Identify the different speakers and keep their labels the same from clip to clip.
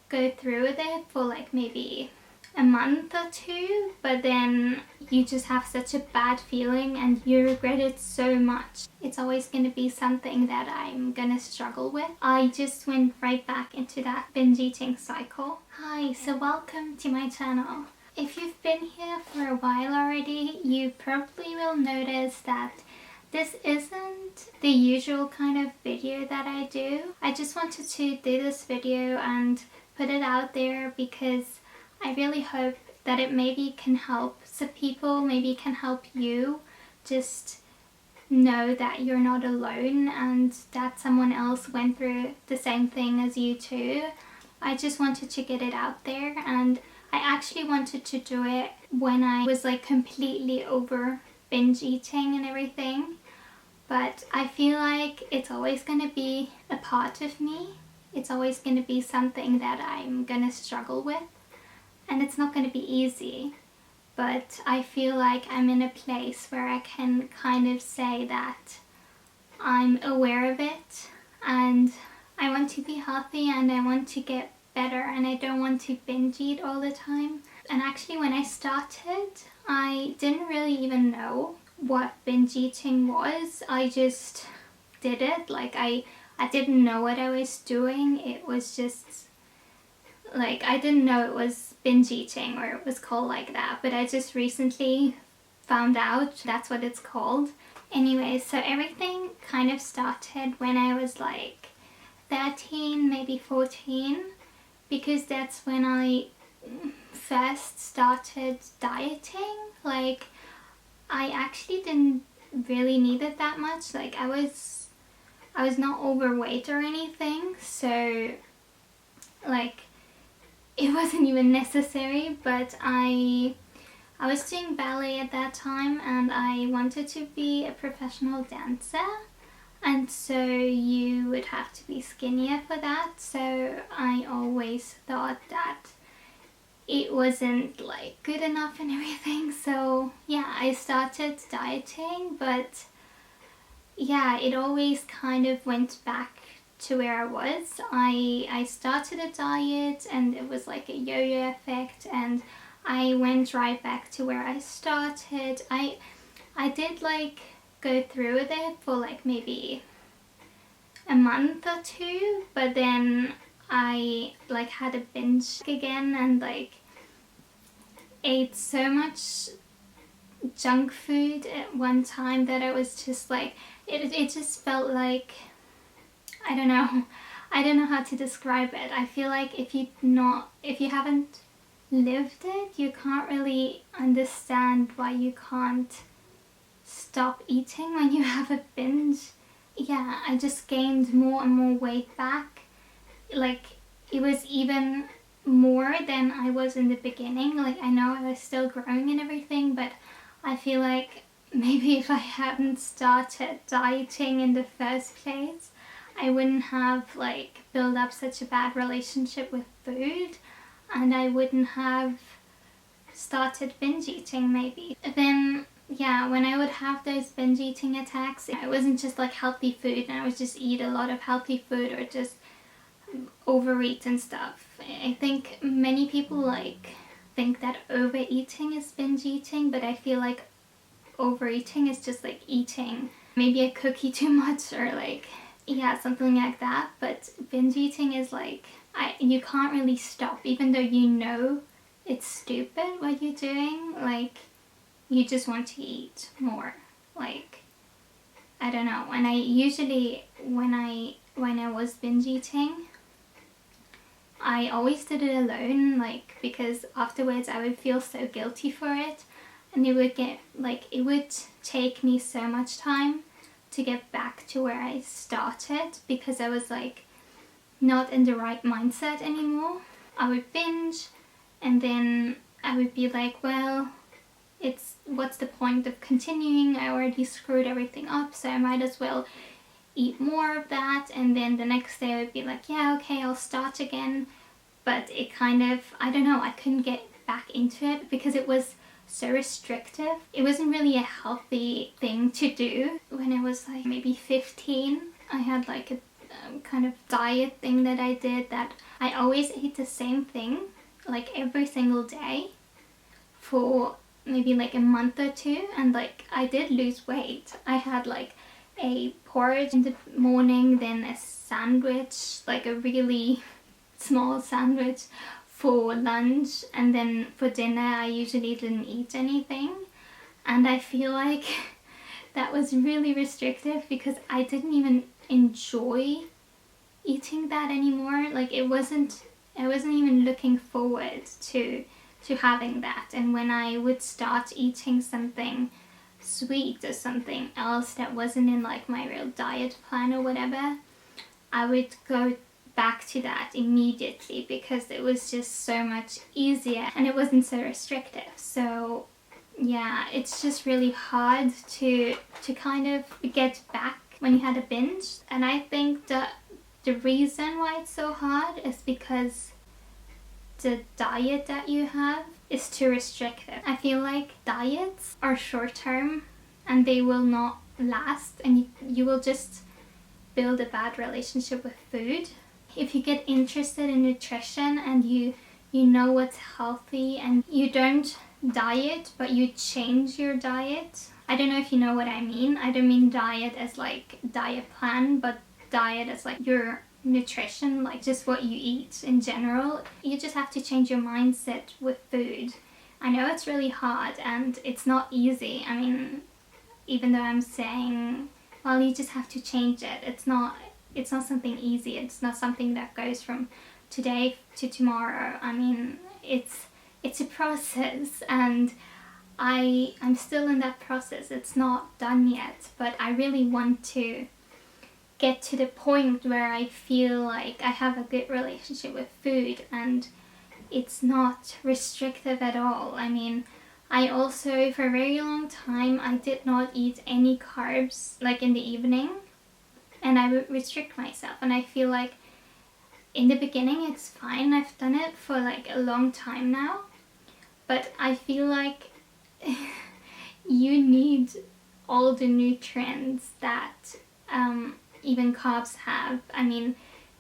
Speaker 1: go through with it for like maybe a month or two, but then you just have such a bad feeling and you regret it so much. It's always going to be something that I'm gonna struggle with. I just went right back into that binge eating cycle. Hi, so welcome to my channel. If you've been here for a while already, you probably will notice that this isn't the usual kind of video that I do. I just wanted to do this video and put it out there because I really hope that it maybe can help some people, maybe can help you just know that you're not alone and that someone else went through the same thing as you too. I just wanted to get it out there, and I actually wanted to do it when I was like completely over binge eating and everything, but I feel like it's always going to be a part of me. It's always going to be something that I'm going to struggle with, and it's not going to be easy, but I feel like I'm in a place where I can kind of say that I'm aware of it and I want to be healthy and I want to get better and I don't want to binge eat all the time. And actually when I started, I didn't really even know what binge eating was. I just did it. Like I didn't know what I was doing. It was just like, I didn't know it was binge eating or it was called like that, but I just recently found out that's what it's called. Anyway, so everything kind of started when I was like 13, maybe 14, because that's when I first started dieting. Like, I actually didn't really need it that much. Like, I was not overweight or anything, so like it wasn't even necessary, but I was doing ballet at that time and I wanted to be a professional dancer, and so you would have to be skinnier for that. So I always thought that it wasn't like good enough and everything. So yeah, I started dieting, but yeah, it always kind of went back to where I was. I started a diet and it was like a yo-yo effect, and I went right back to where I started. I did like go through with it for like maybe a month or two, but then I like had a binge again and like ate so much junk food at one time that I was just like, it just felt like, I don't know how to describe it. I feel like if you haven't lived it, you can't really understand why you can't stop eating when you have a binge. Yeah, I just gained more and more weight back. Like, it was even more than I was in the beginning. Like, I know I was still growing and everything, but I feel like maybe if I hadn't started dieting in the first place, I wouldn't have like built up such a bad relationship with food, and I wouldn't have started binge eating maybe. Then yeah, when I would have those binge eating attacks, it wasn't just like healthy food and I would just eat a lot of healthy food or just overeat and stuff. I think many people like think that overeating is binge eating, but I feel like overeating is just like eating maybe a cookie too much or like, yeah, something like that. But binge eating is like, you can't really stop, even though you know it's stupid what you're doing. Like, you just want to eat more. Like, I don't know. And I usually, when I was binge eating, I always did it alone, like, because afterwards I would feel so guilty for it, and it would take me so much time to get back to where I started because I was like not in the right mindset anymore. I would binge and then I would be like, well, what's the point of continuing? I already screwed everything up, so I might as well eat more of that. And then the next day I would be like, yeah, okay, I'll start again. But it kind of, I don't know, I couldn't get back into it because it was so restrictive. It wasn't really a healthy thing to do. When I was like maybe 15, I had like kind of diet thing that I did, that I always ate the same thing like every single day for maybe like a month or two, and like I did lose weight. I had like a porridge in the morning, then a sandwich, like a really small sandwich for lunch, and then for dinner I usually didn't eat anything. And I feel like that was really restrictive because I didn't even enjoy eating that anymore. Like I wasn't even looking forward to having that. And when I would start eating something sweet or something else that wasn't in like my real diet plan or whatever, I would go back to that immediately because it was just so much easier and it wasn't so restrictive. So yeah, it's just really hard to kind of get back when you had a binge. And I think the reason why it's so hard is because the diet that you have is too restrictive. I feel like diets are short term and they will not last, and you will just build a bad relationship with food. If you get interested in nutrition and you know what's healthy and you don't diet but you change your diet. I don't know if you know what I mean. I don't mean diet as like diet plan, but diet as like your nutrition, like just what you eat in general. You just have to change your mindset with food. I know it's really hard and it's not easy. I mean, even though I'm saying, well, you just have to change it. It's not something easy. It's not something that goes from today to tomorrow. I mean, it's a process, and I'm still in that process. It's not done yet, but I really want to get to the point where I feel like I have a good relationship with food and it's not restrictive at all. I mean, I also, for a very long time, I did not eat any carbs like in the evening, and I would restrict myself. And I feel like in the beginning it's fine. I've done it for like a long time now, but I feel like you need all the nutrients that even carbs have. I mean,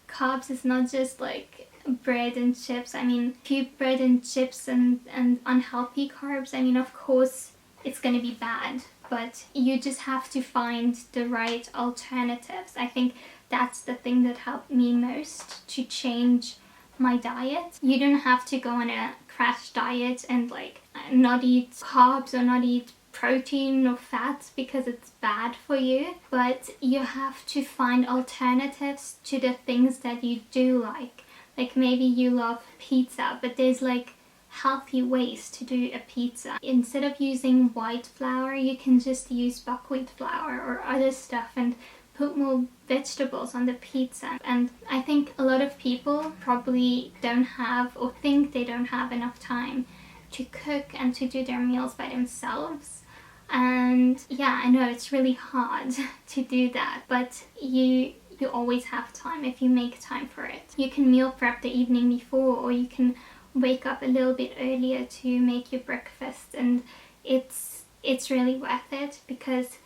Speaker 1: carbs is not just like bread and chips. I mean, if you eat bread and chips and unhealthy carbs, I mean, of course it's going to be bad, but you just have to find the right alternatives. I think that's the thing that helped me most to change my diet. You don't have to go on a crash diet and like not eat carbs or not eat protein or fats because it's bad for you, but you have to find alternatives to the things that you do like. Like maybe you love pizza, but there's like healthy ways to do a pizza. Instead of using white flour, you can just use buckwheat flour or other stuff and put more vegetables on the pizza. And I think a lot of people probably don't have or think they don't have enough time to cook and to do their meals by themselves. And yeah, I know it's really hard to do that, but you always have time if you make time for it. You can meal prep the evening before, or you can wake up a little bit earlier to make your breakfast, and it's really worth it, because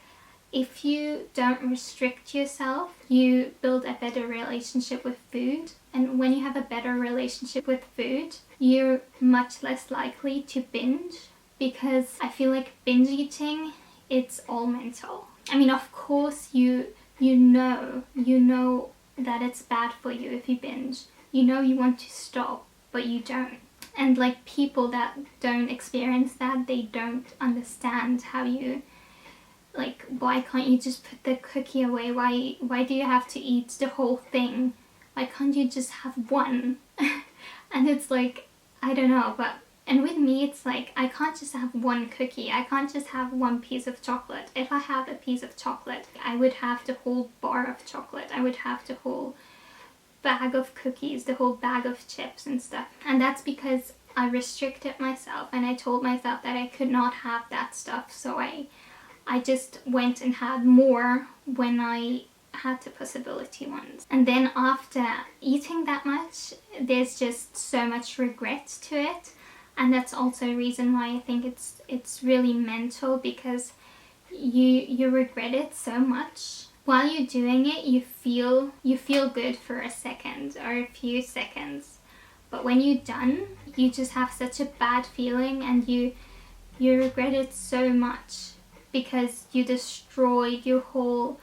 Speaker 1: if you don't restrict yourself, you build a better relationship with food. And when you have a better relationship with food, you're much less likely to binge, because I feel like binge eating, it's all mental. I mean, of course you know that it's bad for you if you binge. You know you want to stop, but you don't. And like people that don't experience that, they don't understand how you, like, why can't you just put the cookie away? Why do you have to eat the whole thing? Why can't you just have one? And it's like, I don't know, but, and with me it's like, I can't just have one cookie. I can't just have one piece of chocolate. If I have a piece of chocolate, I would have the whole bar of chocolate. I would have the whole bag of cookies, the whole bag of chips and stuff. And that's because I restricted myself and I told myself that I could not have that stuff. So I just went and had more when I had the possibility once. And then after eating that much, there's just so much regret to it. And that's also a reason why I think it's really mental, because you regret it so much while you're doing it, you feel good for a second or a few seconds. But when you're done, you just have such a bad feeling, and you regret it so much because you destroyed your whole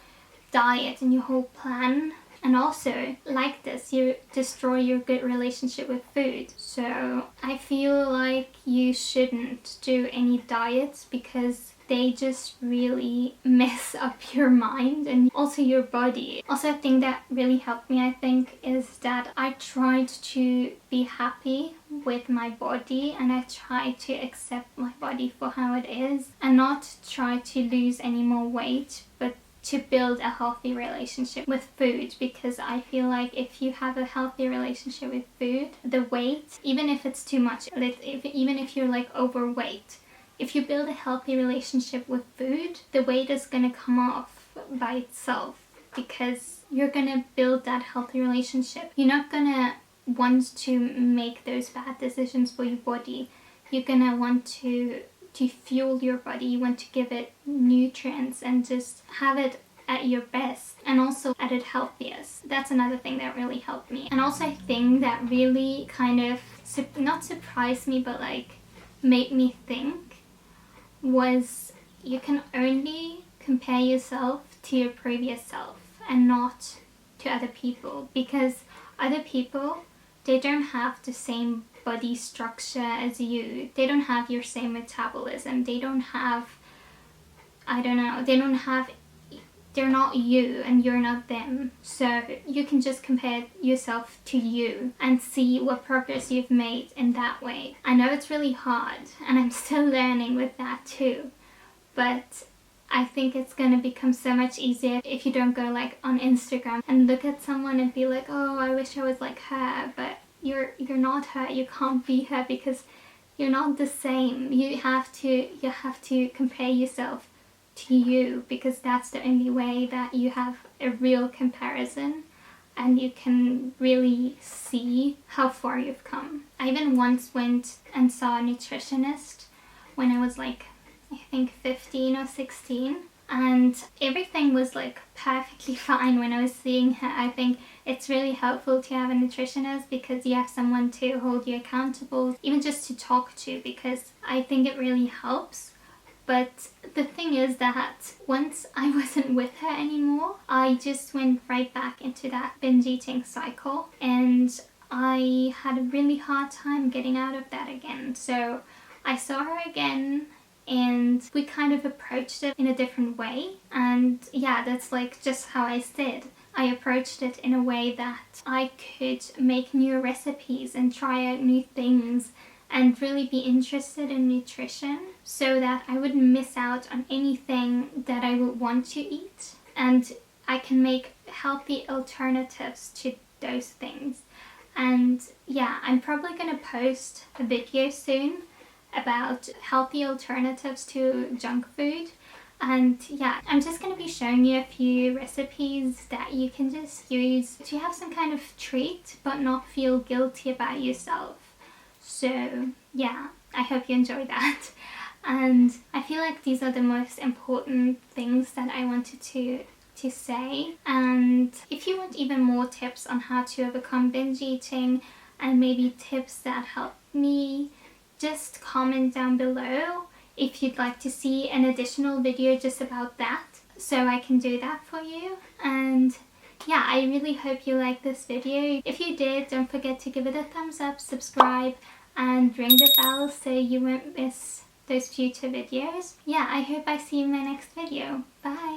Speaker 1: diet and your whole plan. And also, like this, you destroy your good relationship with food. So I feel like you shouldn't do any diets because they just really mess up your mind and also your body. Also, a thing that really helped me, I think, is that I tried to be happy with my body, and I tried to accept my body for how it is and not try to lose any more weight, but to build a healthy relationship with food, because I feel like if you have a healthy relationship with food, the weight, even if it's too much, even if you're like overweight, if you build a healthy relationship with food, the weight is going to come off by itself because you're going to build that healthy relationship. You're not going to want to make those bad decisions for your body. You're going to want to fuel your body. You want to give it nutrients and just have it at your best and also at its healthiest. That's another thing that really helped me. And also a thing that really kind of not surprised me, but like made me think, was you can only compare yourself to your previous self and not to other people, because other people, they don't have the same body structure as you. They don't have your same metabolism. They don't have, I don't know, they're not you and you're not them. So you can just compare yourself to you and see what progress you've made in that way. I know it's really hard and I'm still learning with that too, but I think it's going to become so much easier if you don't go like on Instagram and look at someone and be like, oh, I wish I was like her, but you're not her. You can't be her because you're not the same. You have to compare yourself to you, because that's the only way that you have a real comparison and you can really see how far you've come. I even once went and saw a nutritionist when I was like, I think 15 or 16, and everything was like perfectly fine when I was seeing her. I think it's really helpful to have a nutritionist because you have someone to hold you accountable, even just to talk to, because I think it really helps. But the thing is that once I wasn't with her anymore, I just went right back into that binge eating cycle, and I had a really hard time getting out of that again. So I saw her again and we kind of approached it in a different way. And yeah, that's like just how I said. I approached it in a way that I could make new recipes and try out new things and really be interested in nutrition so that I wouldn't miss out on anything that I would want to eat, and I can make healthy alternatives to those things. And yeah, I'm probably gonna post a video soon about healthy alternatives to junk food. And yeah, I'm just going to be showing you a few recipes that you can just use to have some kind of treat but not feel guilty about yourself. So yeah, I hope you enjoy that. And I feel like these are the most important things that I wanted to say. And if you want even more tips on how to overcome binge eating and maybe tips that help me, just comment down below if you'd like to see an additional video just about that, so I can do that for you. And yeah, I really hope you liked this video. If you did, don't forget to give it a thumbs up, subscribe, and ring the bell so you won't miss those future videos. Yeah, I hope I see you in my next video. Bye!